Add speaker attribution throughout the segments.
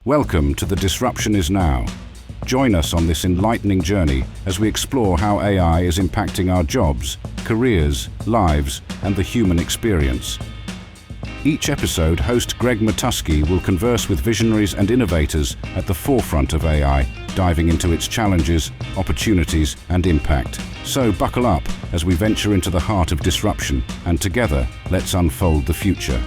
Speaker 1: Welcome to The Disruption Is Now. Join us on this enlightening journey as we explore how AI is impacting our jobs, careers, lives, and the human experience. Each episode, host Greg Matusky will converse with visionaries and innovators at the forefront of AI, diving into its challenges, opportunities, and impact. So buckle up as we venture into the heart of disruption, and together, let's unfold the future.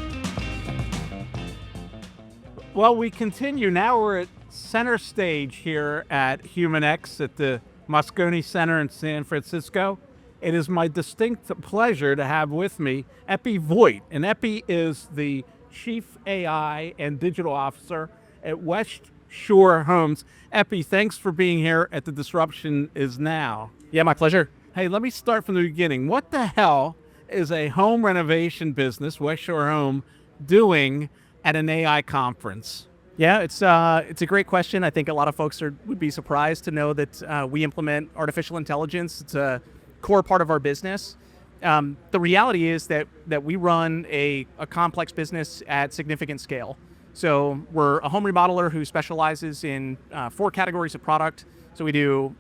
Speaker 2: Well, we continue. Now we're at center stage here at HumanX at the Moscone Center in San Francisco. It is my distinct pleasure to have with me Eppie Vojt. And Eppie is the Chief AI and Digital Officer at West Shore Homes. Eppie, thanks for being here at The Disruption Is Now.
Speaker 3: Yeah, my pleasure.
Speaker 2: Hey, let me start from the beginning. What the hell is a home renovation business, West Shore Home, doing at an AI conference?
Speaker 3: Yeah, it's a great question. I think a lot of folks would be surprised to know that we implement artificial intelligence. It's a core part of our business. The reality is that we run a complex business at significant scale. So we're a home remodeler who specializes in 4 categories of product. So we do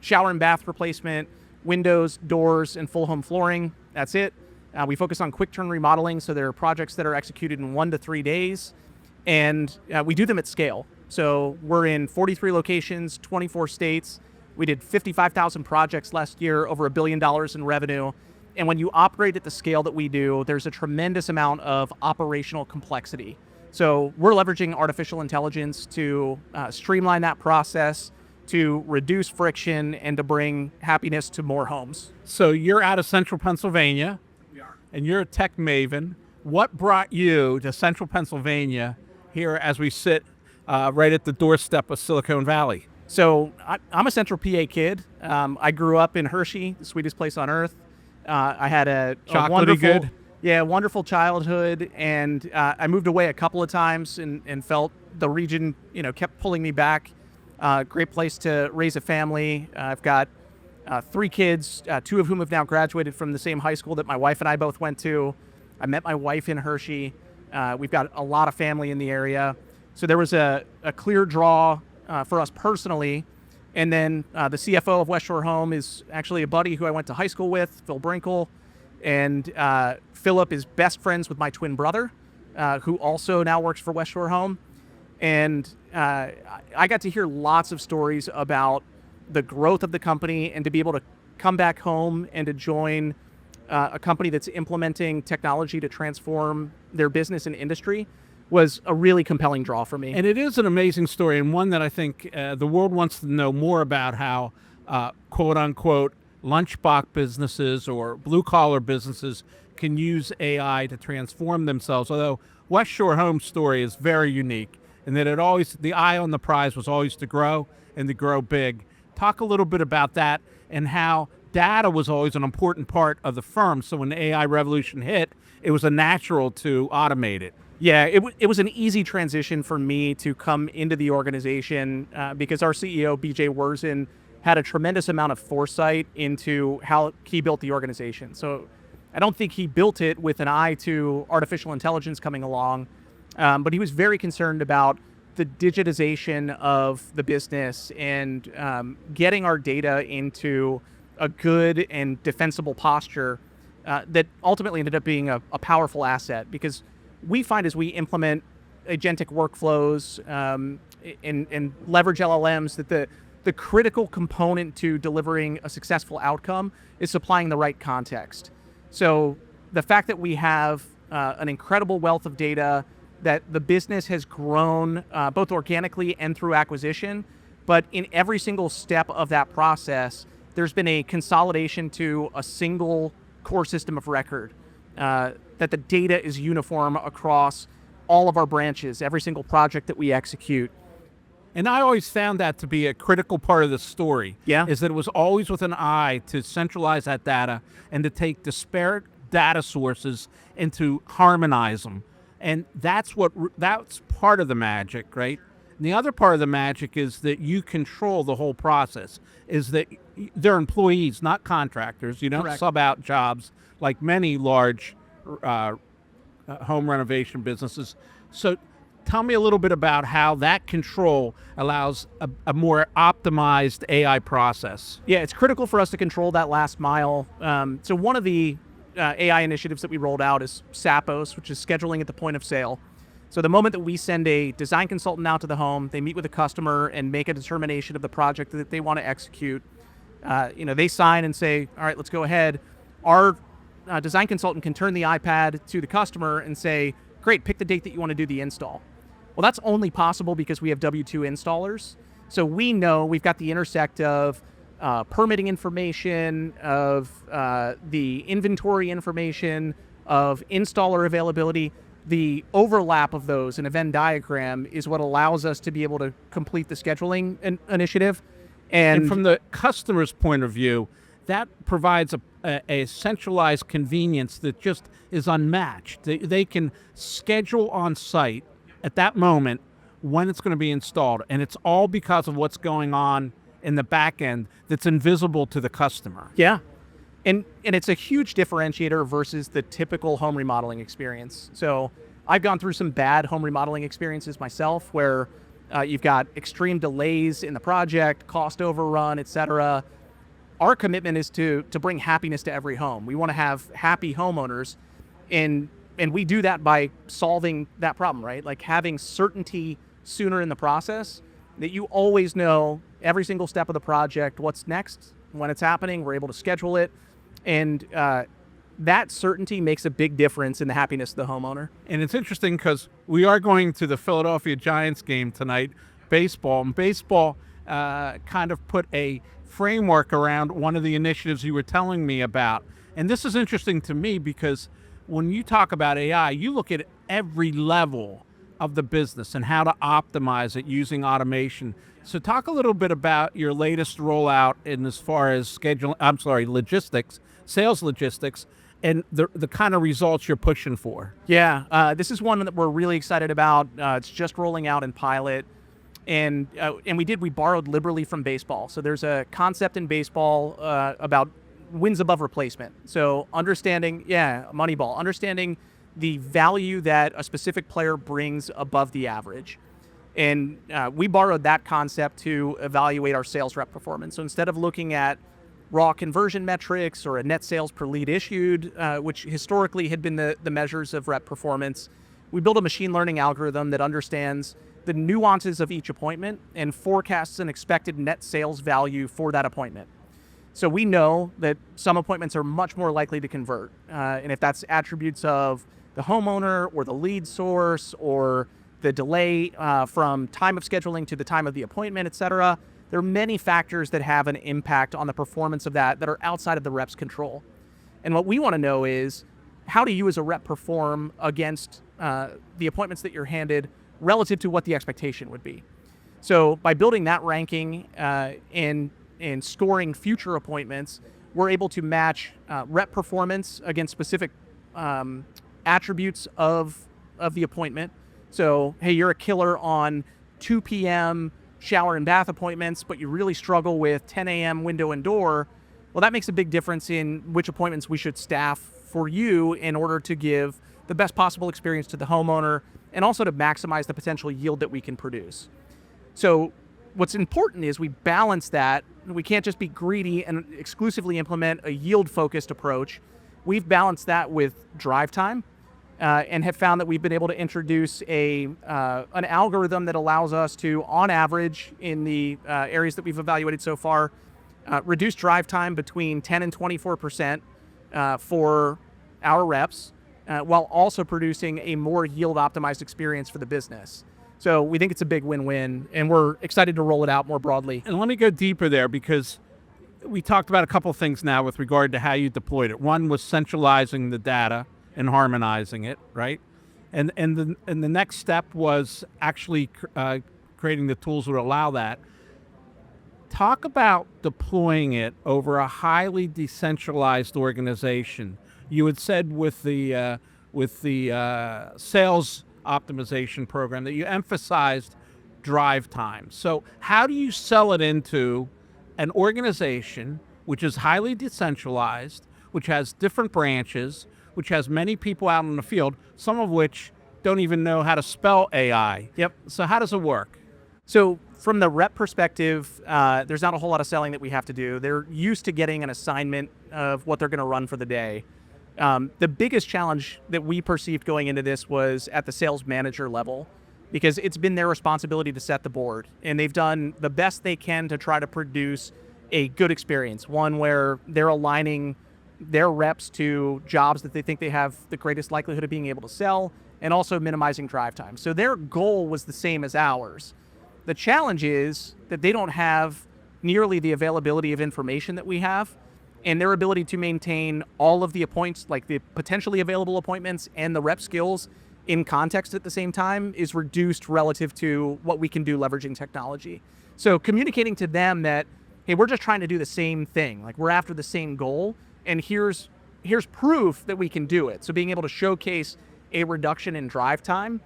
Speaker 3: shower and bath replacement, windows, doors, and full home flooring. That's it. We focus on quick turn remodeling, so there are projects that are executed in 1 to 3 days, and we do them at scale. So we're in 43 locations, 24 states. We did 55,000 projects last year, over $1 billion in revenue. And when you operate at the scale that we do, there's a tremendous amount of operational complexity. So we're leveraging artificial intelligence to streamline that process, to reduce friction, and to bring happiness to more homes.
Speaker 2: So you're out of Central Pennsylvania. And you're a tech maven. What brought you to Central Pennsylvania here as we sit right at the doorstep of Silicon Valley?
Speaker 3: So I'm a Central PA kid. I grew up in Hershey, the sweetest place on earth. I had a wonderful childhood, and I moved away a couple of times and felt the region, kept pulling me back. Great place to raise a family. I've got 3 kids, 2 of whom have now graduated from the same high school that my wife and I both went to. I met my wife in Hershey. We've got a lot of family in the area. So there was a clear draw for us personally. And then the CFO of West Shore Home is actually a buddy who I went to high school with, Phil Brinkle. And Philip is best friends with my twin brother, who also now works for West Shore Home. And I got to hear lots of stories about the growth of the company, and to be able to come back home and to join a company that's implementing technology to transform their business and industry was a really compelling draw for me.
Speaker 2: And it is an amazing story, and one that I think the world wants to know more about, how quote unquote lunchbox businesses or blue collar businesses can use AI to transform themselves. Although West Shore Home's story is very unique in that the eye on the prize was always to grow and to grow big. Talk a little bit about that and how data was always an important part of the firm. So when the AI revolution hit, it was a natural to automate it.
Speaker 3: Yeah, it was an easy transition for me to come into the organization because our CEO, BJ Worzen, had a tremendous amount of foresight into how he built the organization. So I don't think he built it with an eye to artificial intelligence coming along, but he was very concerned about the digitization of the business and getting our data into a good and defensible posture that ultimately ended up being a powerful asset, because we find as we implement agentic workflows and leverage LLMs that the critical component to delivering a successful outcome is supplying the right context. So the fact that we have an incredible wealth of data, that the business has grown both organically and through acquisition, but in every single step of that process, there's been a consolidation to a single core system of record, that the data is uniform across all of our branches, every single project that we execute.
Speaker 2: And I always found that to be a critical part of the story.
Speaker 3: Yeah.
Speaker 2: Is that it was always with an eye to centralize that data and to take disparate data sources and to harmonize them. And that's part of the magic, right? And the other part of the magic is that you control the whole process, is that they're employees, not contractors. You don't
Speaker 3: Correct.
Speaker 2: sub out jobs like many large home renovation businesses. So Tell me a little bit about how that control allows a more optimized AI process.
Speaker 3: Yeah, it's critical for us to control that last mile. So one of the AI initiatives that we rolled out is SAPOS, which is scheduling at the point of sale. So the moment that we send a design consultant out to the home, they meet with the customer and make a determination of the project that they want to execute. They sign and say, all right, let's go ahead. Our design consultant can turn the iPad to the customer and say, great, pick the date that you want to do the install. Well, that's only possible because we have W-2 installers. So we know we've got the intersect of permitting information, of the inventory information, of installer availability. The overlap of those in a Venn diagram is what allows us to be able to complete the scheduling initiative.
Speaker 2: And from the customer's point of view, that provides a centralized convenience that just is unmatched. They can schedule on site at that moment when it's going to be installed, and it's all because of what's going on in the back end that's invisible to the customer.
Speaker 3: Yeah. And it's a huge differentiator versus the typical home remodeling experience. So I've gone through some bad home remodeling experiences myself where you've got extreme delays in the project, cost overrun, et cetera. Our commitment is to bring happiness to every home. We want to have happy homeowners, and we do that by solving that problem, right? Like having certainty sooner in the process, that you always know every single step of the project, what's next, when it's happening, we're able to schedule it. And that certainty makes a big difference in the happiness of the homeowner.
Speaker 2: And it's interesting because we are going to the Philadelphia Giants game tonight, baseball. And baseball kind of put a framework around one of the initiatives you were telling me about. And this is interesting to me because when you talk about AI, you look at every level of the business and how to optimize it using automation. So talk a little bit about your latest rollout in as far as logistics, sales logistics, and the kind of results you're pushing for.
Speaker 3: Yeah, this is one that we're really excited about. It's just rolling out in pilot. And we borrowed liberally from baseball. So there's a concept in baseball about wins above replacement. So understanding the value that a specific player brings above the average. And we borrowed that concept to evaluate our sales rep performance. So instead of looking at raw conversion metrics or a net sales per lead issued, which historically had been the measures of rep performance, we built a machine learning algorithm that understands the nuances of each appointment and forecasts an expected net sales value for that appointment. So we know that some appointments are much more likely to convert. And if that's attributes of the homeowner or the lead source or the delay from time of scheduling to the time of the appointment, et cetera, there are many factors that have an impact on the performance of that are outside of the rep's control. And what we want to know is, how do you as a rep perform against the appointments that you're handed relative to what the expectation would be? So by building that ranking and scoring future appointments, we're able to match rep performance against specific attributes of the appointment. So, hey, you're a killer on 2 p.m. shower and bath appointments, but you really struggle with 10 a.m. window and door. Well, that makes a big difference in which appointments we should staff for you in order to give the best possible experience to the homeowner and also to maximize the potential yield that we can produce. So what's important is we balance that. We can't just be greedy and exclusively implement a yield-focused approach. We've balanced that with drive time and have found that we've been able to introduce an algorithm that allows us to, on average, in the areas that we've evaluated so far, reduce drive time between 10 and 24% for our reps, while also producing a more yield-optimized experience for the business. So we think it's a big win-win, and we're excited to roll it out more broadly.
Speaker 2: And let me go deeper there, because we talked about a couple of things now with regard to how you deployed it. One was centralizing the data and harmonizing it, right? And the next step was actually creating the tools that allow that. Talk about deploying it over a highly decentralized organization. You had said with the sales optimization program that you emphasized drive time. So how do you sell it into an organization which is highly decentralized, which has different branches, which has many people out in the field, some of which don't even know how to spell AI.
Speaker 3: Yep.
Speaker 2: So how does it work?
Speaker 3: So from the rep perspective, there's not a whole lot of selling that we have to do. They're used to getting an assignment of what they're going to run for the day. The biggest challenge that we perceived going into this was at the sales manager level, because it's been their responsibility to set the board, and they've done the best they can to try to produce a good experience, one where they're aligning their reps to jobs that they think they have the greatest likelihood of being able to sell, and also minimizing drive time. So their goal was the same as ours. The challenge is that they don't have nearly the availability of information that we have, and their ability to maintain all of the appointments, like the potentially available appointments and the rep skills in context at the same time, is reduced relative to what we can do leveraging technology. So communicating to them that, hey, we're just trying to do the same thing, like we're after the same goal, and here's proof that we can do it. So being able to showcase a reduction in drive time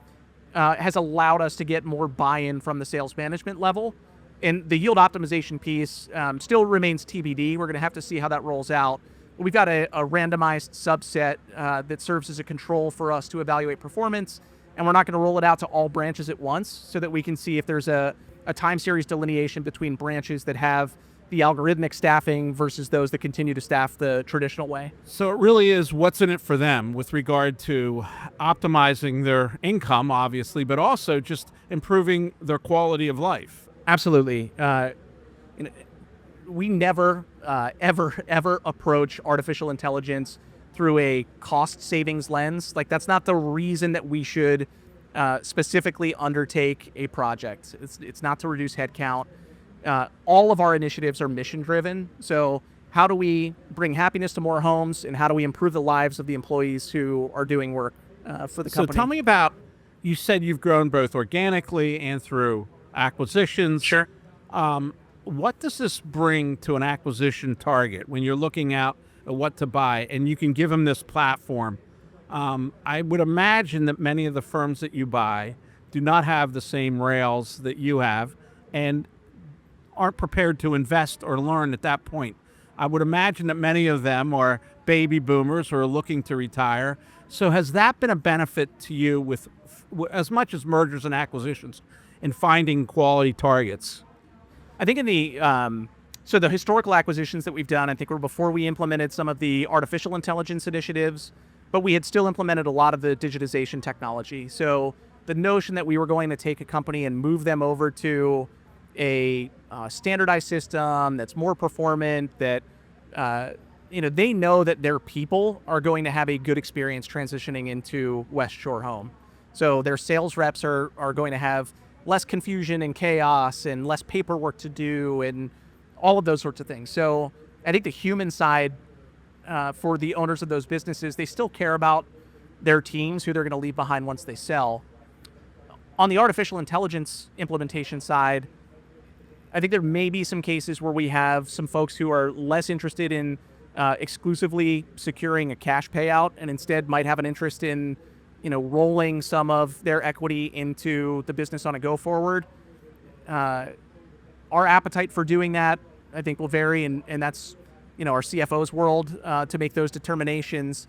Speaker 3: has allowed us to get more buy-in from the sales management level. And the yield optimization piece still remains TBD. We're going to have to see how that rolls out. We've got a randomized subset that serves as a control for us to evaluate performance, and we're not going to roll it out to all branches at once, so that we can see if there's a time series delineation between branches that have the algorithmic staffing versus those that continue to staff the traditional way.
Speaker 2: So it really is what's in it for them with regard to optimizing their income, obviously, but also just improving their quality of life.
Speaker 3: Absolutely. We never, ever approach artificial intelligence through a cost savings lens. Like, that's not the reason that we should specifically undertake a project. It's not to reduce headcount. All of our initiatives are mission driven. So how do we bring happiness to more homes, and how do we improve the lives of the employees who are doing work for the company?
Speaker 2: So tell me about, you said you've grown both organically and through acquisitions.
Speaker 3: Sure.
Speaker 2: What does this bring to an acquisition target when you're looking out at what to buy and you can give them this platform? I would imagine that many of the firms that you buy do not have the same rails that you have and aren't prepared to invest or learn at that point. I would imagine that many of them are baby boomers who are looking to retire. So has that been a benefit to you with as much as mergers and acquisitions in finding quality targets?
Speaker 3: I think in the so the historical acquisitions that we've done, I think were before we implemented some of the artificial intelligence initiatives, but we had still implemented a lot of the digitization technology. So the notion that we were going to take a company and move them over to a standardized system that's more performant, that they know that their people are going to have a good experience transitioning into West Shore Home. So their sales reps are going to have less confusion and chaos and less paperwork to do and all of those sorts of things. So I think the human side for the owners of those businesses, they still care about their teams, who they're going to leave behind once they sell. On the artificial intelligence implementation side, I think there may be some cases where we have some folks who are less interested in exclusively securing a cash payout, and instead might have an interest in rolling some of their equity into the business on a go forward. Our appetite for doing that, I think, will vary, and that's our CFO's world to make those determinations.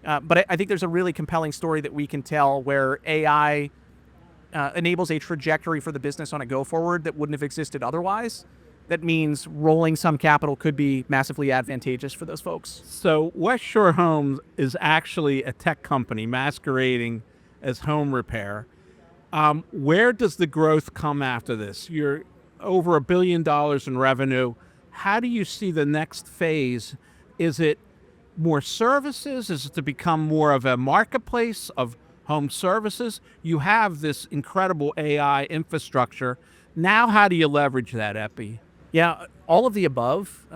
Speaker 3: But I think there's a really compelling story that we can tell where AI enables a trajectory for the business on a go forward that wouldn't have existed otherwise. That means rolling some capital could be massively advantageous for those folks.
Speaker 2: So West Shore Homes is actually a tech company masquerading as home repair. Where does the growth come after this? You're over $1 billion in revenue. How do you see the next phase? Is it more services? Is it to become more of a marketplace of home services? You have this incredible AI infrastructure. Now, how do you leverage that, Eppie?
Speaker 3: Yeah, all of the above.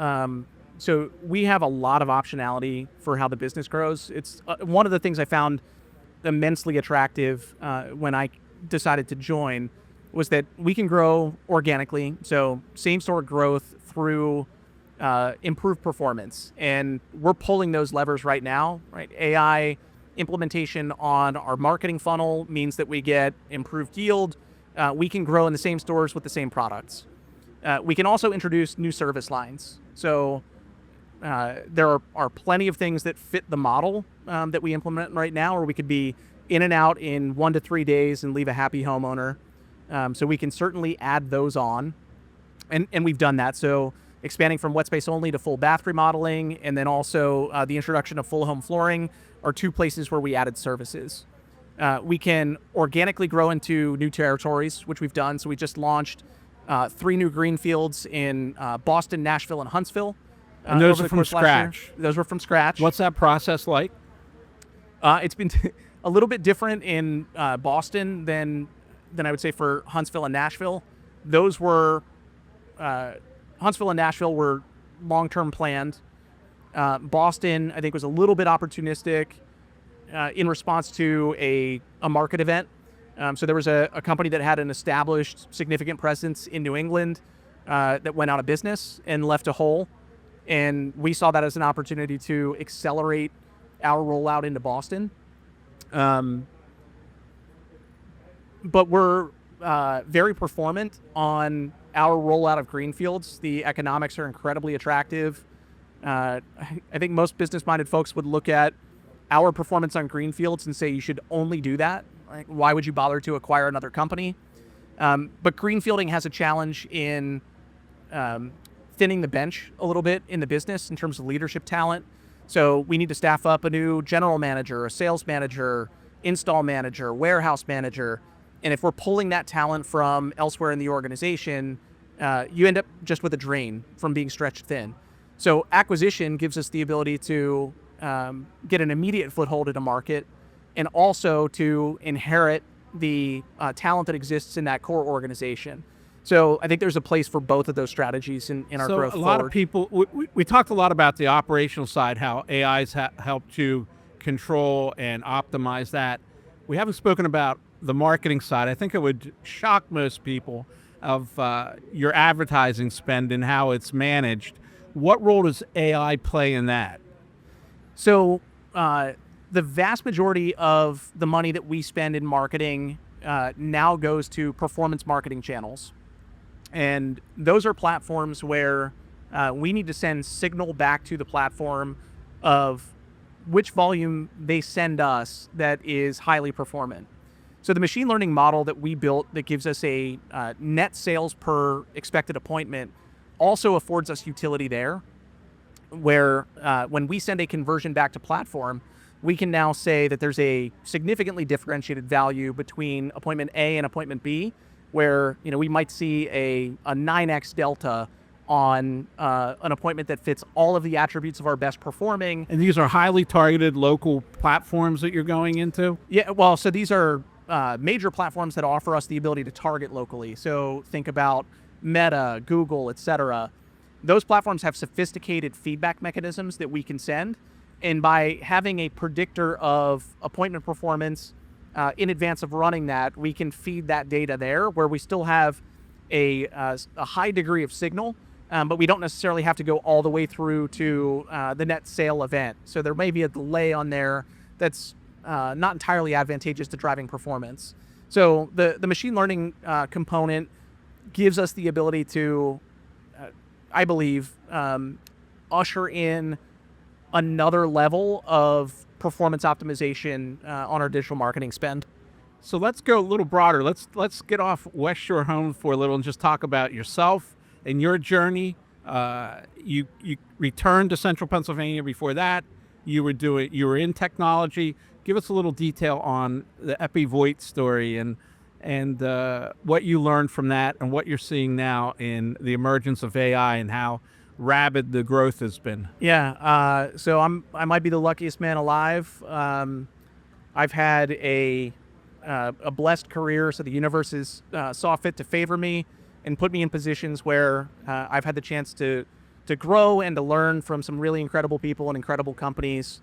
Speaker 3: So we have a lot of optionality for how the business grows. It's one of the things I found immensely attractive when I decided to join was that we can grow organically. So same store growth through improved performance. And we're pulling those levers right now, right? AI implementation on our marketing funnel means that we get improved yield. We can grow in the same stores with the same products. We can also introduce new service lines. So there are plenty of things that fit the model that we implement right now, or we could be in and out in 1 to 3 days and leave a happy homeowner. So we can certainly add those on. And we've done that. So expanding from wet space only to full bath remodeling, and then also the introduction of full home flooring are 2 places where we added services. We can organically grow into new territories, which we've done. So we just launched 3 new greenfields in Boston, Nashville, and Huntsville.
Speaker 2: And those
Speaker 3: over
Speaker 2: are
Speaker 3: the
Speaker 2: from
Speaker 3: course of last year.
Speaker 2: scratch.
Speaker 3: Those were from scratch.
Speaker 2: What's that process like?
Speaker 3: It's been a little bit different in Boston than I would say for Huntsville and Nashville. Those were Huntsville and Nashville were long-term planned. Boston, I think, was a little bit opportunistic in response to a market event. So there was a company that had an established significant presence in New England that went out of business and left a hole. And we saw that as an opportunity to accelerate our rollout into Boston. But we're very performant on our rollout of greenfields. The economics are incredibly attractive. I think most business-minded folks would look at our performance on greenfields and say you should only do that. Like, why would you bother to acquire another company? But greenfielding has a challenge in thinning the bench a little bit in the business in terms of leadership talent. So we need to staff up a new general manager, a sales manager, install manager, warehouse manager. And if we're pulling that talent from elsewhere in the organization, you end up just with a drain from being stretched thin. So acquisition gives us the ability to get an immediate foothold in a market, and also to inherit the talent that exists in that core organization. So I think there's a place for both of those strategies in our growth
Speaker 2: So a lot
Speaker 3: forward.
Speaker 2: of people, we talked a lot about the operational side, how AI's helped you control and optimize that. We haven't spoken about the marketing side. I think it would shock most people of your advertising spend and how it's managed. What role does AI play in that?
Speaker 3: So the vast majority of the money that we spend in marketing now goes to performance marketing channels. And those are platforms where we need to send signal back to the platform of which volume they send us that is highly performant. So the machine learning model that we built that gives us a net sales per expected appointment also affords us utility there, where when we send a conversion back to platform, we can now say that there's a significantly differentiated value between appointment A and appointment B, where we might see a 9x delta on an appointment that fits all of the attributes of our best performing.
Speaker 2: And these are highly targeted local platforms that you're going into?
Speaker 3: Yeah, well, so these are major platforms that offer us the ability to target locally. So think about Meta, Google, etc. Those platforms have sophisticated feedback mechanisms that we can send. And by having a predictor of appointment performance in advance of running that, we can feed that data there, where we still have a high degree of signal, but we don't necessarily have to go all the way through to the net sale event. So there may be a delay on there that's not entirely advantageous to driving performance. So the machine learning component gives us the ability to, I believe, usher in another level of performance optimization on our digital marketing spend.
Speaker 2: So let's go a little broader. Let's get off West Shore Homes for a little and just talk about yourself and your journey. You returned to Central Pennsylvania. Before that, you were in technology. Give us a little detail on the Eppie Vojt story and what you learned from that and what you're seeing now in the emergence of AI and how rapid the growth has been.
Speaker 3: Yeah, so I might be the luckiest man alive. I've had a blessed career, so the universe has saw fit to favor me and put me in positions where I've had the chance to grow and to learn from some really incredible people and incredible companies.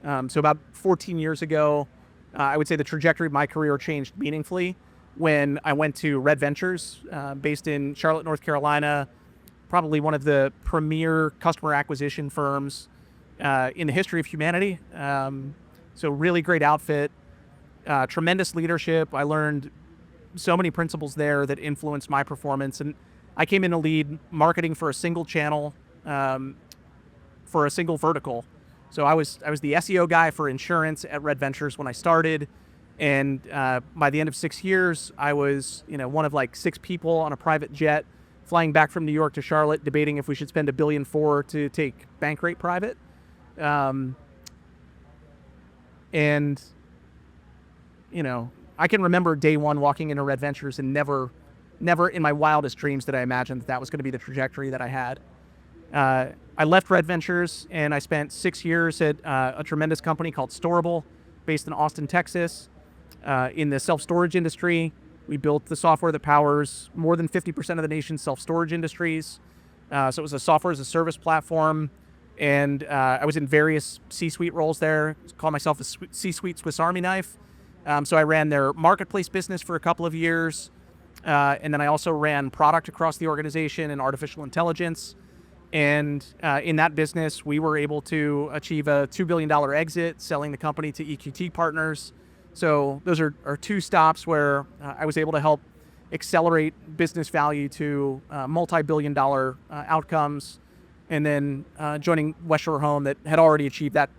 Speaker 3: So about 14 years ago, I would say the trajectory of my career changed meaningfully when I went to Red Ventures, based in Charlotte, North Carolina, probably one of the premier customer acquisition firms in the history of humanity. So really great outfit, tremendous leadership. I learned so many principles there that influenced my performance. And I came in to lead marketing for a single channel, for a single vertical. So I was the SEO guy for insurance at Red Ventures when I started. And by the end of 6 years, I was, one of like 6 people on a private jet flying back from New York to Charlotte, debating if we should spend $1.4 billion to take Bankrate private. And, I can remember day one walking into Red Ventures, and never in my wildest dreams did I imagine that was going to be the trajectory that I had. I left Red Ventures and I spent 6 years at a tremendous company called Storable, based in Austin, Texas, in the self-storage industry. We built the software that powers more than 50% of the nation's self-storage industries. So it was a software as a service platform. And I was in various C-suite roles there. I call myself a C-suite Swiss Army knife. So I ran their marketplace business for a couple of years. And then I also ran product across the organization and artificial intelligence. And in that business, we were able to achieve a $2 billion exit, selling the company to EQT Partners. So those are 2 stops where I was able to help accelerate business value to multi-billion-dollar outcomes, and then joining West Shore Home that had already achieved that.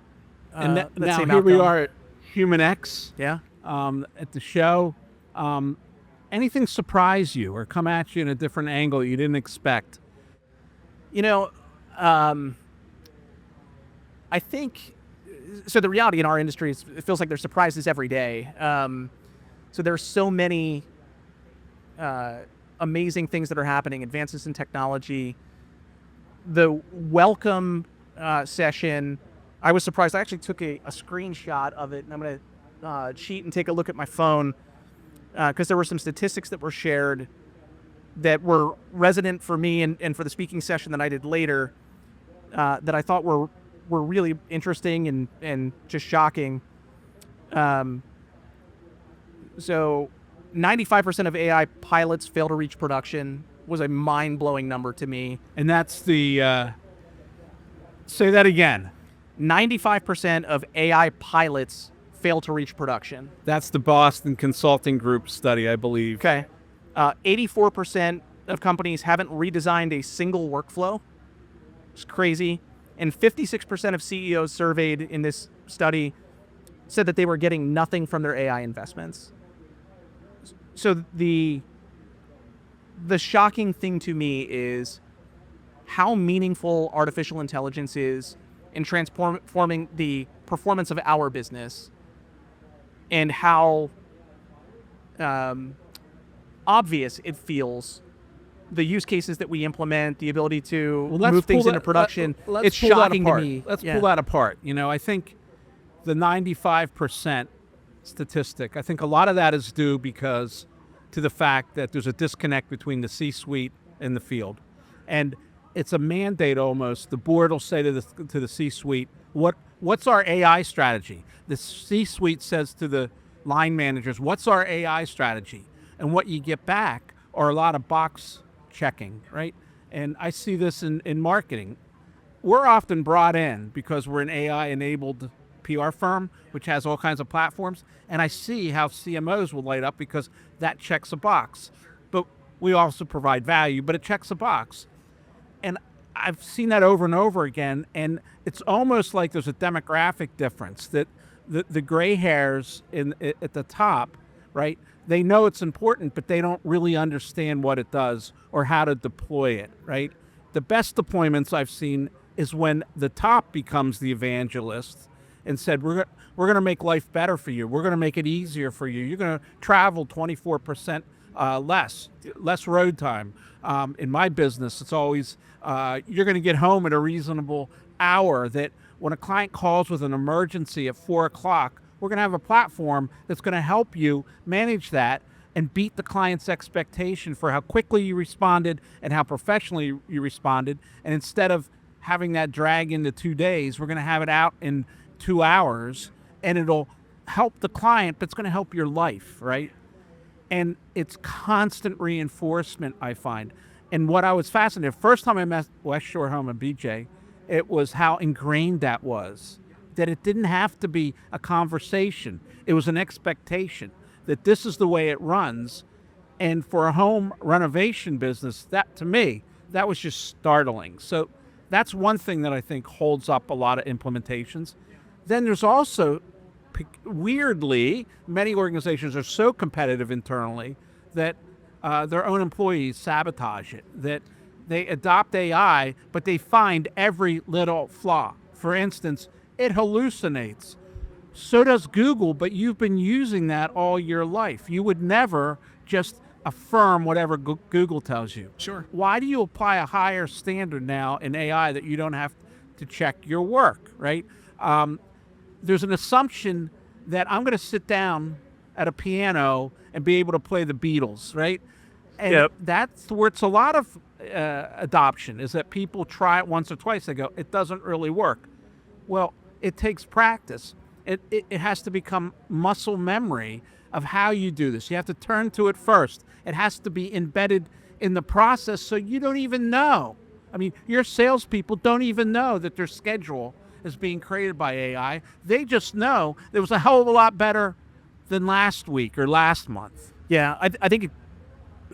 Speaker 2: And
Speaker 3: that
Speaker 2: now
Speaker 3: same
Speaker 2: here we
Speaker 3: outcome.
Speaker 2: are at HumanX.
Speaker 3: Yeah.
Speaker 2: At the show. Anything surprise you or come at you in a different angle you didn't expect?
Speaker 3: I think, so the reality in our industry is it feels like there's surprises every day. So there's so many amazing things that are happening, advances in technology. The welcome session, I was surprised. I actually took a screenshot of it, and I'm going to cheat and take a look at my phone, because there were some statistics that were shared that were resonant for me and for the speaking session that I did later, that I thought were really interesting and just shocking. So 95% of AI pilots fail to reach production was a mind-blowing number to me.
Speaker 2: And that's the, say that again.
Speaker 3: 95% of AI pilots fail to reach production.
Speaker 2: That's the Boston Consulting Group study, I believe.
Speaker 3: Okay. 84% of companies haven't redesigned a single workflow. It's crazy. And 56% of CEOs surveyed in this study said that they were getting nothing from their AI investments. So the shocking thing to me is how meaningful artificial intelligence is in transforming the performance of our business, and how obvious it feels, the use cases that we implement, the ability to move things into production. It's shocking to me.
Speaker 2: Let's pull that apart. I think the 95% statistic, I think a lot of that is due because to the fact that there's a disconnect between the C-suite and the field. And it's a mandate almost. The board will say to the C-suite, what's our AI strategy? The C-suite says to the line managers, what's our AI strategy? And what you get back are a lot of box checking, right? And I see this in marketing. We're often brought in because we're an AI-enabled PR firm, which has all kinds of platforms, and I see how CMOs will light up because that checks a box. But we also provide value, but it checks a box. And I've seen that over and over again, and it's almost like there's a demographic difference, that the gray hairs at the top, right? They know it's important, but they don't really understand what it does or how to deploy it, right? The best deployments I've seen is when the top becomes the evangelist and said, we're going to make life better for you. We're going to make it easier for you. You're going to travel 24% less road time. In my business, it's always, you're going to get home at a reasonable hour. That when a client calls with an emergency at 4 o'clock, we're going to have a platform that's going to help you manage that and beat the client's expectation for how quickly you responded and how professionally you responded. And instead of having that drag into 2 days, we're going to have it out in 2 hours, and it'll help the client, but it's going to help your life, right? And it's constant reinforcement, I find. And what I was fascinated, first time I met West Shore Home and BJ, it was how ingrained that was. That it didn't have to be a conversation. It was an expectation that this is the way it runs. And for a home renovation business, that to me, that was just startling. So that's one thing that I think holds up a lot of implementations. Then there's also weirdly, many organizations are so competitive internally that their own employees sabotage it, that they adopt AI, but they find every little flaw. For instance, it hallucinates. So does Google, but you've been using that all your life. You would never just affirm whatever Google tells you.
Speaker 3: Sure.
Speaker 2: Why do you apply a higher standard now in AI that you don't have to check your work, right? There's an assumption that I'm going to sit down at a piano and be able to play the Beatles, right? And
Speaker 3: Yep.
Speaker 2: that's where it's a lot of adoption, is that people try it once or twice, they go, it doesn't really work. Well, it takes practice. It has to become muscle memory of how you do this. You have to turn to it first. It has to be embedded in the process so you don't even know. I mean, your salespeople don't even know that their schedule is being created by AI. They just know it was a hell of a lot better than last week or last month.
Speaker 3: Yeah, I think,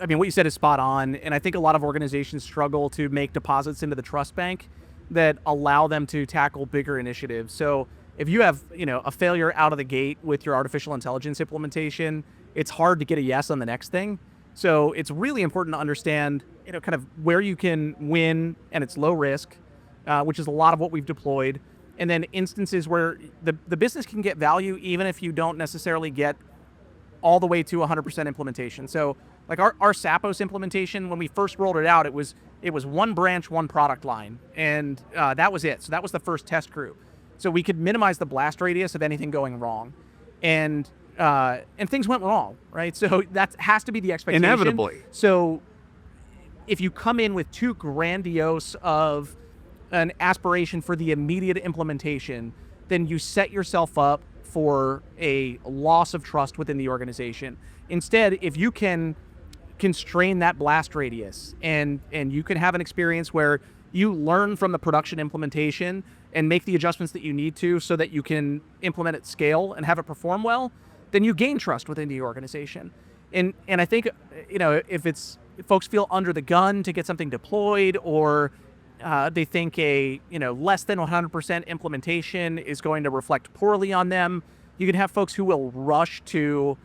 Speaker 3: I mean, what you said is spot on. And I think a lot of organizations struggle to make deposits into the trust bank that allow them to tackle bigger initiatives. So if you have, a failure out of the gate with your artificial intelligence implementation, it's hard to get a yes on the next thing. So it's really important to understand, kind of where you can win and it's low risk, which is a lot of what we've deployed. And then instances where the business can get value even if you don't necessarily get all the way to 100% implementation. So like our Sapos implementation, when we first rolled it out, it was one branch, one product line. And that was it. So that was the first test crew. So we could minimize the blast radius of anything going wrong. And things went wrong, right? So that has to be the expectation.
Speaker 2: Inevitably.
Speaker 3: So if you come in with too grandiose of an aspiration for the immediate implementation, then you set yourself up for a loss of trust within the organization. Instead, if you can constrain that blast radius and you can have an experience where you learn from the production implementation and make the adjustments that you need to so that you can implement at scale and have it perform well, then you gain trust within the organization. And I think, if folks feel under the gun to get something deployed, or they think a less than 100% implementation is going to reflect poorly on them, you can have folks who will rush to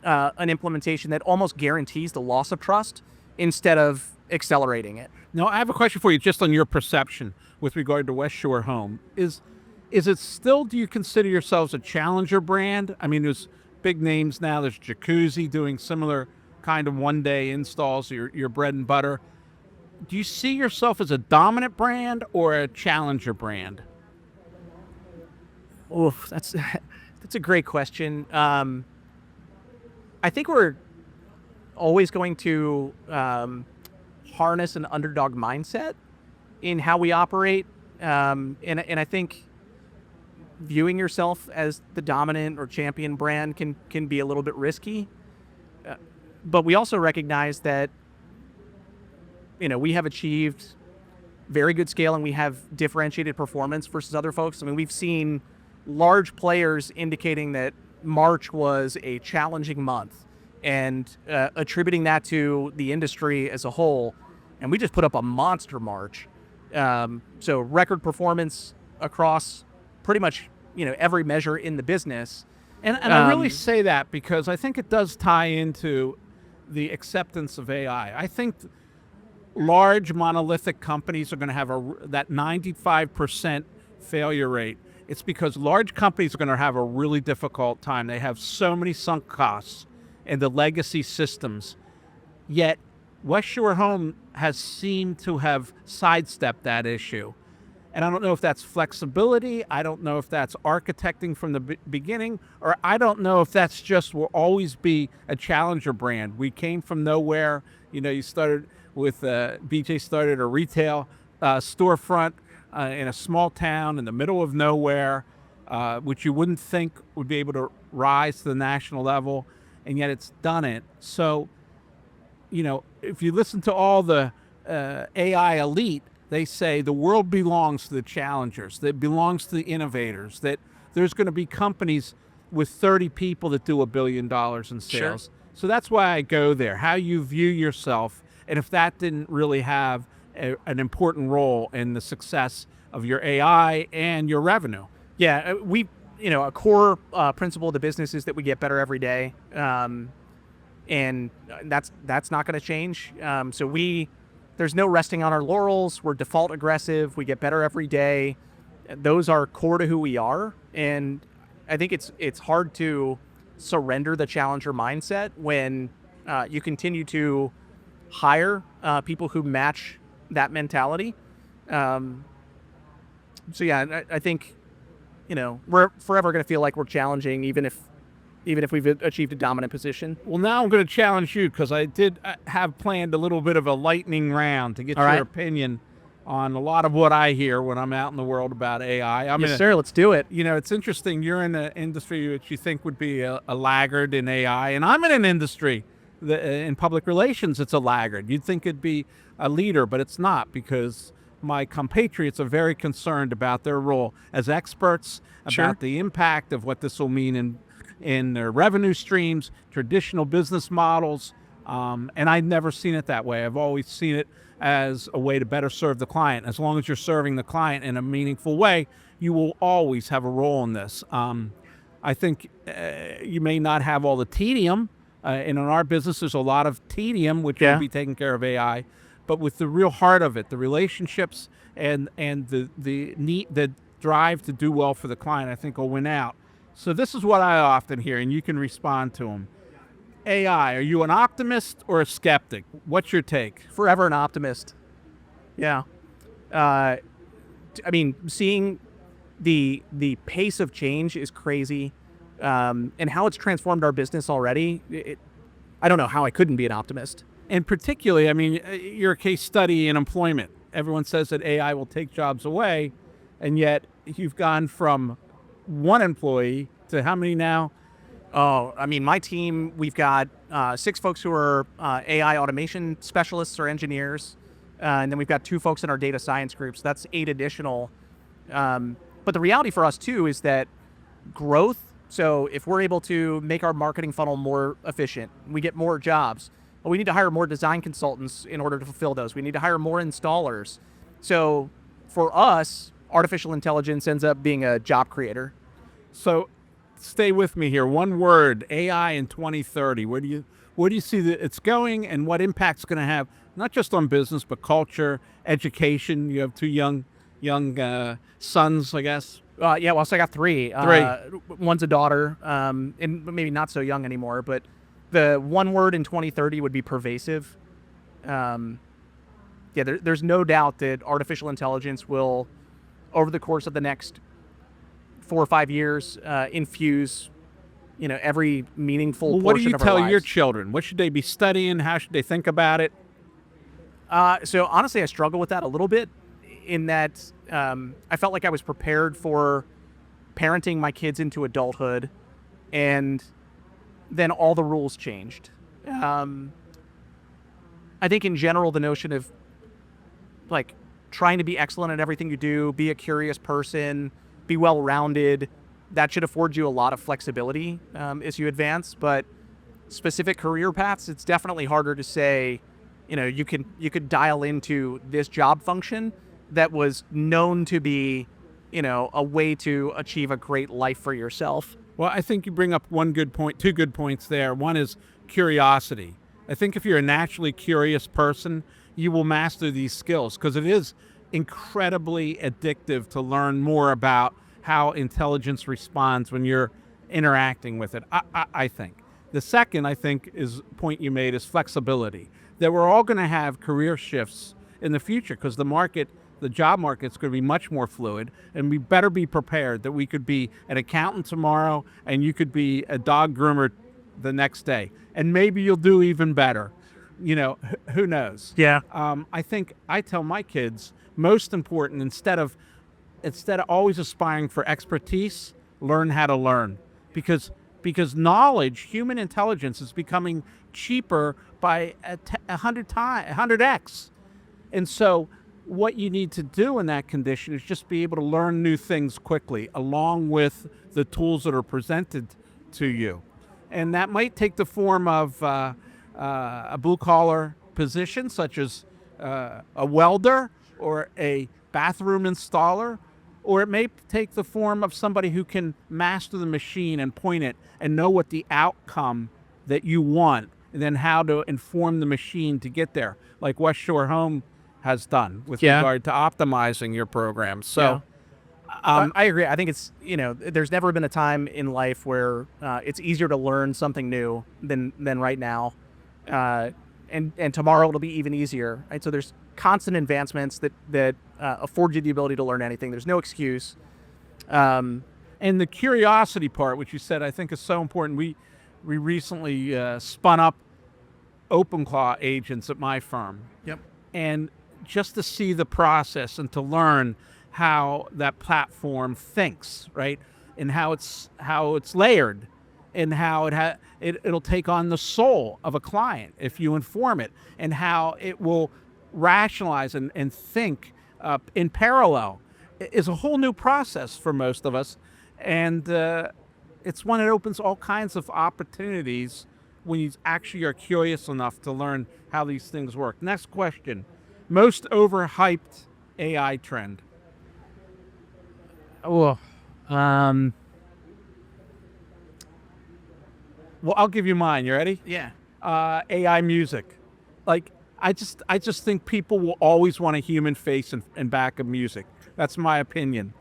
Speaker 3: an implementation that almost guarantees the loss of trust instead of accelerating it.
Speaker 2: Now, I have a question for you just on your perception with regard to West Shore Home. Is it still, do you consider yourselves a challenger brand? I mean, there's big names now. There's Jacuzzi doing similar kind of one-day installs, your bread and butter. Do you see yourself as a dominant brand or a challenger brand?
Speaker 3: Oof, that's a great question. I think we're always going to harness an underdog mindset in how we operate, and I think viewing yourself as the dominant or champion brand can be a little bit risky. But we also recognize that we have achieved very good scale and we have differentiated performance versus other folks. I mean, we've seen large players indicating that March was a challenging month and attributing that to the industry as a whole. And we just put up a monster March. So record performance across pretty much, every measure in the business.
Speaker 2: And I really say that because I think it does tie into the acceptance of AI. I think large monolithic companies are going to have that 95% failure rate. It's because large companies are going to have a really difficult time. They have so many sunk costs in the legacy systems. Yet West Shore Home has seemed to have sidestepped that issue. And I don't know if that's flexibility. I don't know if that's architecting from the beginning, or I don't know if that's just will always be a challenger brand. We came from nowhere. You started with, BJ started a retail storefront in a small town in the middle of nowhere, which you wouldn't think would be able to rise to the national level, and yet it's done it. So, if you listen to all the AI elite, they say the world belongs to the challengers, that it belongs to the innovators, that there's going to be companies with 30 people that do $1 billion in sales.
Speaker 3: Sure.
Speaker 2: So that's why I go there, how you view yourself, and if that didn't really have an important role in the success of your AI and your revenue.
Speaker 3: Yeah, a core principle of the business is that we get better every day, and that's not going to change. There's no resting on our laurels. We're default aggressive. We get better every day. Those are core to who we are, and I think it's hard to surrender the challenger mindset when you continue to hire people who match that mentality. I think we're forever going to feel like we're challenging, even if we've achieved a dominant position.
Speaker 2: Well, now I'm going to challenge you because I did have planned a little bit of a lightning round to get
Speaker 3: All
Speaker 2: your
Speaker 3: right.
Speaker 2: opinion on a lot of what I hear when I'm out in the world about AI.
Speaker 3: Yes, sir. Let's do it.
Speaker 2: It's interesting. You're in an industry which you think would be a laggard in AI, and I'm in an industry that, in public relations, it's a laggard. You'd think it'd be a leader, but it's not, because my compatriots are very concerned about their role as experts,
Speaker 3: Sure.
Speaker 2: about the impact of what this will mean in their revenue streams, traditional business models, and I've never seen it that way. I've always seen it as a way to better serve the client. As long as you're serving the client in a meaningful way, you will always have a role in this. I think you may not have all the tedium, and in our business there's a lot of tedium which will be taken care of AI, but with the real heart of it, the relationships and the drive to do well for the client, I think will win out. So this is what I often hear, and you can respond to them. AI, are you an optimist or a skeptic? What's your take?
Speaker 3: Forever an optimist. Yeah. Seeing the pace of change is crazy, and how it's transformed our business already. I don't know how I couldn't be an optimist.
Speaker 2: And particularly, you're a case study in employment. Everyone says that AI will take jobs away, and yet you've gone from one employee to how many now?
Speaker 3: Oh, my team, we've got 6 folks who are AI automation specialists or engineers, and then we've got 2 folks in our data science groups. That's 8 additional. But the reality for us, too, is that growth, so if we're able to make our marketing funnel more efficient, we get more jobs. Well, we need to hire more design consultants in order to fulfill those. We need to hire more installers. So for us, artificial intelligence ends up being a job creator.
Speaker 2: So stay with me here. One word: AI in 2030. Where do you see that it's going, and what impact it's going to have, not just on business but culture, education? You have 2 young sons, I guess.
Speaker 3: So I got 3.
Speaker 2: 3.
Speaker 3: One's a daughter, and maybe not so young anymore. But the one word in 2030 would be pervasive. There's no doubt that artificial intelligence will, over the course of the next 4 or 5 years, infuse, every meaningful portion of our lives.
Speaker 2: What do you tell your children? What should they be studying? How should they think about it?
Speaker 3: So honestly, I struggle with that a little bit, in that I felt like I was prepared for parenting my kids into adulthood, and then all the rules changed. I think in general, the notion of trying to be excellent at everything you do, be a curious person, be well-rounded, that should afford you a lot of flexibility as you advance. But specific career paths, it's definitely harder to say, you could dial into this job function that was known to be, a way to achieve a great life for yourself.
Speaker 2: Well, I think you bring up 2 good points there. One is curiosity. I think if you're a naturally curious person, you will master these skills, because it is incredibly addictive to learn more about how intelligence responds when you're interacting with it, I think. The second, I think, point you made is flexibility. That we're all going to have career shifts in the future, because the job market's going to be much more fluid, and we better be prepared that we could be an accountant tomorrow and you could be a dog groomer the next day, and maybe you'll do even better. Who knows?
Speaker 3: Yeah.
Speaker 2: I think I tell my kids, most important, instead of always aspiring for expertise, learn how to learn, because knowledge, human intelligence, is becoming cheaper by 100x. And so what you need to do in that condition is just be able to learn new things quickly, along with the tools that are presented to you. And that might take the form of a blue-collar position, such as a welder or a bathroom installer, or it may take the form of somebody who can master the machine and point it and know what the outcome that you want, and then how to inform the machine to get there, like West Shore Home has done with
Speaker 3: Yeah.
Speaker 2: regard to optimizing your program. So,
Speaker 3: I agree. I think it's, there's never been a time in life where it's easier to learn something new than right now. And tomorrow it'll be even easier. Right? So there's constant advancements that afford you the ability to learn anything. There's no excuse.
Speaker 2: and the curiosity part, which you said, I think is so important. We recently spun up OpenClaw agents at my firm.
Speaker 3: Yep.
Speaker 2: And just to see the process and to learn how that platform thinks, right? And how it's layered, and how it'll take on the soul of a client if you inform it, and how it will rationalize and think in parallel is a whole new process for most of us. And it's one that opens all kinds of opportunities when you actually are curious enough to learn how these things work. Next question. Most overhyped AI trend.
Speaker 3: Oh,
Speaker 2: Well, I'll give you mine. You ready?
Speaker 3: yeah.
Speaker 2: AI music. Like, I just think people will always want a human face in back of music. That's my opinion.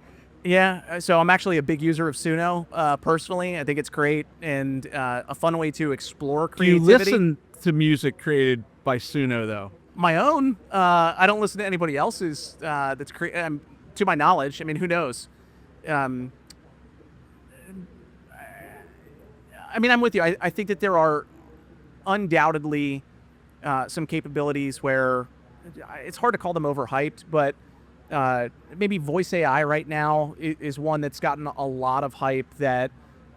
Speaker 3: Yeah, so I'm actually a big user of Suno personally. I think it's great and a fun way to explore
Speaker 2: Do you
Speaker 3: creativity.
Speaker 2: listen to music created by Suno, though?
Speaker 3: My own. I don't listen to anybody else's that's to my knowledge. I mean, who knows? I mean, I'm with you. I think that there are undoubtedly some capabilities where it's hard to call them overhyped, but maybe voice AI right now is one that's gotten a lot of hype that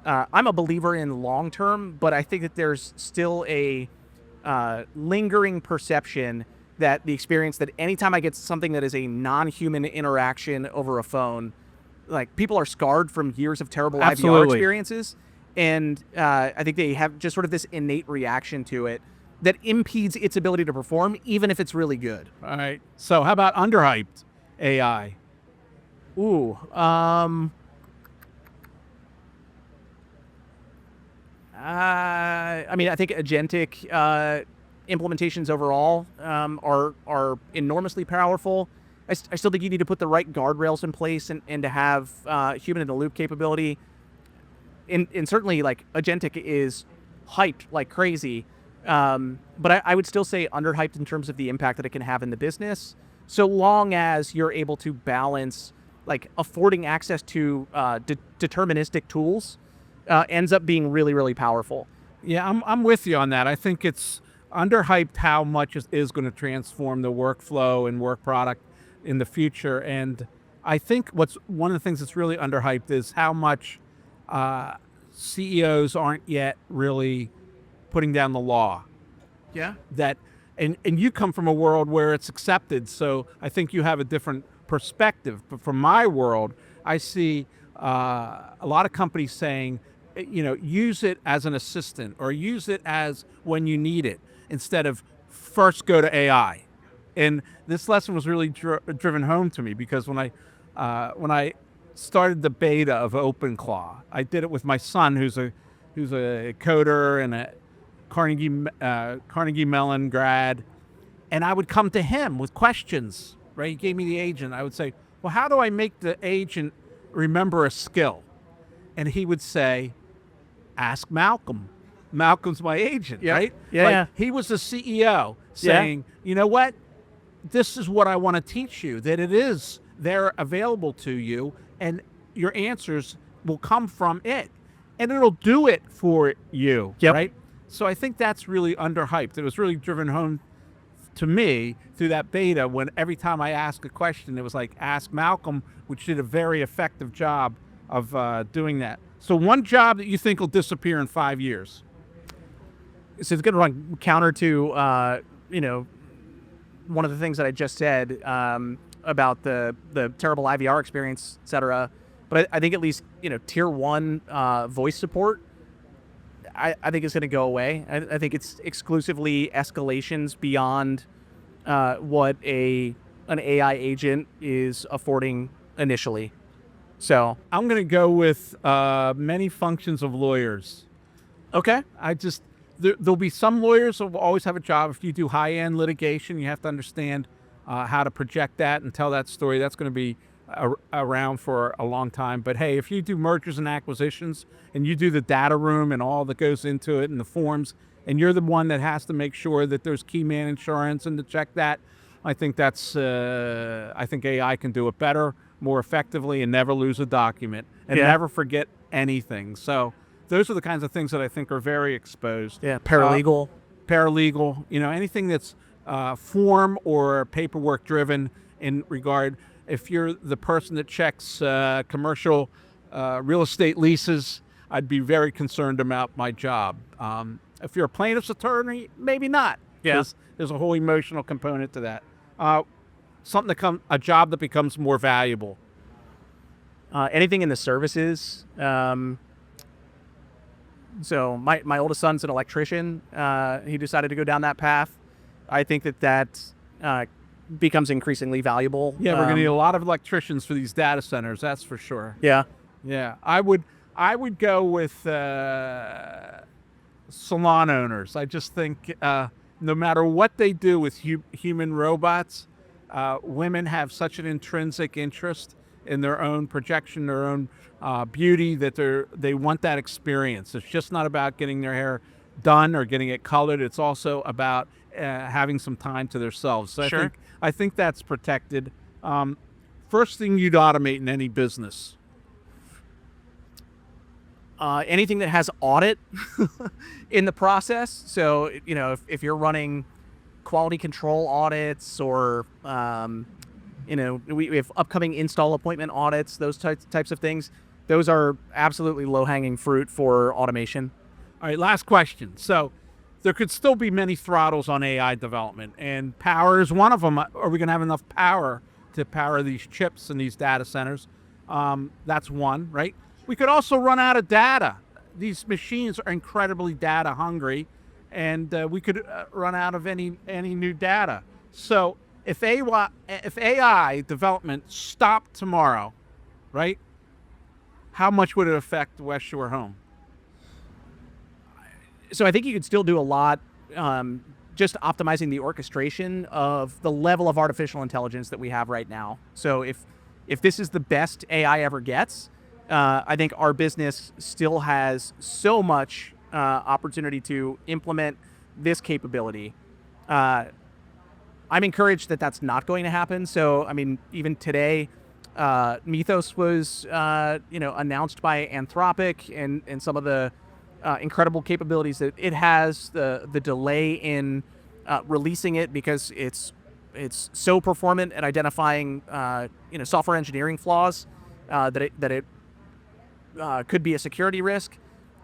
Speaker 3: I'm a believer in long term, but I think that there's still a lingering perception that the experience that anytime I get something that is a non-human interaction over a phone, like people are scarred from years of terrible IVR
Speaker 2: Absolutely.
Speaker 3: experiences. And I think they have just sort of this innate reaction to it that impedes its ability to perform, even if it's really good.
Speaker 2: All right. So how about underhyped AI?
Speaker 3: Ooh. I mean, I think agentic implementations overall are enormously powerful. I still think you need to put the right guardrails in place and to have human in the loop capability. And certainly, like, agentic is hyped like crazy. But I would still say underhyped in terms of the impact that it can have in the business, so long as you're able to balance, like, affording access to deterministic tools ends up being really, really powerful.
Speaker 2: Yeah, I'm with you on that. I think it's underhyped how much is going to transform the workflow and work product in the future. And I think what's one of the things that's really underhyped is how much CEOs aren't yet really putting down the law.
Speaker 3: Yeah.
Speaker 2: That, and you come from a world where it's accepted, so I think you have a different perspective. But from my world, I see a lot of companies saying, use it as an assistant or use it as when you need it, instead of first go to AI. And this lesson was really driven home to me because when I started the beta of OpenClaw, I did it with my son, who's a coder and a Carnegie Mellon grad, and I would come to him with questions. Right, he gave me the agent. I would say, "Well, how do I make the agent remember a skill?" And he would say, "Ask Malcolm. Malcolm's my agent."
Speaker 3: Yep.
Speaker 2: Right?
Speaker 3: Yeah,
Speaker 2: Like,
Speaker 3: yeah.
Speaker 2: he was the CEO saying, "You know what? This is what I want to teach you. That it is there available to you, and your answers will come from it, and it'll do it for you."
Speaker 3: Yep.
Speaker 2: Right? So I think that's really underhyped. It was really driven home to me through that beta when every time I asked a question, it was like, ask Malcolm, which did a very effective job of doing that. So one job that you think will disappear in 5 years.
Speaker 3: So it's going to run counter to, one of the things that I just said about the terrible IVR experience, et cetera. But I think at least, tier one voice support, I think it's going to go away. I think it's exclusively escalations beyond what an AI agent is affording initially. So,
Speaker 2: I'm going to go with many functions of lawyers.
Speaker 3: okay.
Speaker 2: There'll be some lawyers who will always have a job. If you do high-end litigation, you have to understand how to project that and tell that story. That's going to be around for a long time. But hey, if you do mergers and acquisitions and you do the data room and all that goes into it and the forms, and you're the one that has to make sure that there's key man insurance and to check that, I think I think AI can do it better, more effectively, and never lose a document and never forget anything. So those are the kinds of things that I think are very exposed.
Speaker 3: Yeah, paralegal.
Speaker 2: Paralegal, anything that's form or paperwork driven in regard. If you're the person that checks commercial real estate leases, I'd be very concerned about my job. If you're a plaintiff's attorney, maybe not.
Speaker 3: Yeah.
Speaker 2: There's a whole emotional component to that. A job that becomes more valuable.
Speaker 3: Anything in the services. So my oldest son's an electrician. He decided to go down that path. I think that becomes increasingly valuable.
Speaker 2: Yeah, we're going to need a lot of electricians for these data centers. That's for sure.
Speaker 3: Yeah.
Speaker 2: Yeah, I would go with salon owners. I just think no matter what they do with human robots, women have such an intrinsic interest in their own projection, their own beauty, that they want that experience. It's just not about getting their hair done or getting it colored. It's also about having some time to themselves. So
Speaker 3: Sure.
Speaker 2: I think that's protected. First thing you'd automate in any business.
Speaker 3: Anything that has audit in the process. So, if you're running quality control audits or, we have upcoming install appointment audits, those types of things. Those are absolutely low-hanging fruit for automation.
Speaker 2: All right, last question. So there could still be many throttles on AI development, and power is one of them. Are we going to have enough power to power these chips and these data centers? That's one, right? We could also run out of data. These machines are incredibly data hungry, and we could run out of any new data. So if AI development stopped tomorrow, right, how much would it affect West Shore Home?
Speaker 3: So I think you could still do a lot just optimizing the orchestration of the level of artificial intelligence that we have right now. So if this is the best AI ever gets, I think our business still has so much opportunity to implement this capability. I'm encouraged that that's not going to happen. So, I mean, even today, Mythos was, announced by Anthropic, and some of the incredible capabilities that it has. The delay in releasing it because it's so performant at identifying, software engineering flaws that it could be a security risk.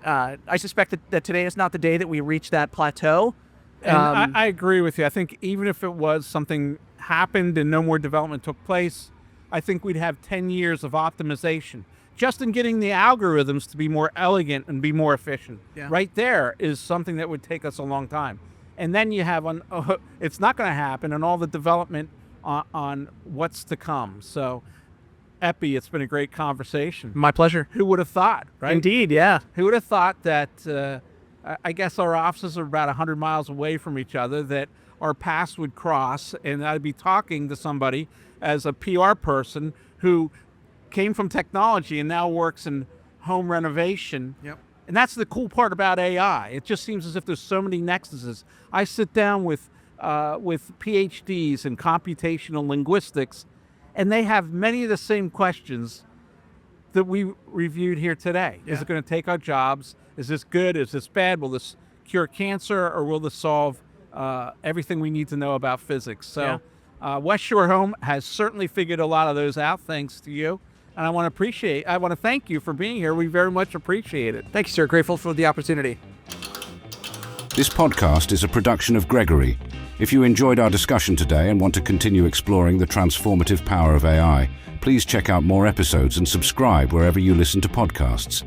Speaker 3: I suspect that today is not the day that we reach that plateau.
Speaker 2: And I agree with you. I think even if it was something happened and no more development took place, I think we'd have 10 years of optimization just in getting the algorithms to be more elegant and be more efficient.
Speaker 3: Yeah.
Speaker 2: Right there is something that would take us a long time. And then you have it's not going to happen, and all the development on what's to come. So, Eppie, it's been a great conversation.
Speaker 3: My pleasure.
Speaker 2: Who would have thought, right?
Speaker 3: Indeed, yeah.
Speaker 2: Who would have thought that, I guess our offices are about 100 miles away from each other, that our paths would cross, and I'd be talking to somebody as a PR person who came from technology and now works in home renovation.
Speaker 3: Yep.
Speaker 2: And that's the cool part about AI. It just seems as if there's so many nexuses. I sit down with PhDs in computational linguistics, and they have many of the same questions that we reviewed here today.
Speaker 3: Yeah.
Speaker 2: Is it going to take our jobs? Is this good? Is this bad? Will this cure cancer, or will this solve everything we need to know about physics? So West Shore Home has certainly figured a lot of those out, thanks to you. And I want to thank you for being here. We very much appreciate it.
Speaker 3: Thank you, sir. Grateful for the opportunity.
Speaker 1: This podcast is a production of Gregory. If you enjoyed our discussion today and want to continue exploring the transformative power of AI, please check out more episodes and subscribe wherever you listen to podcasts.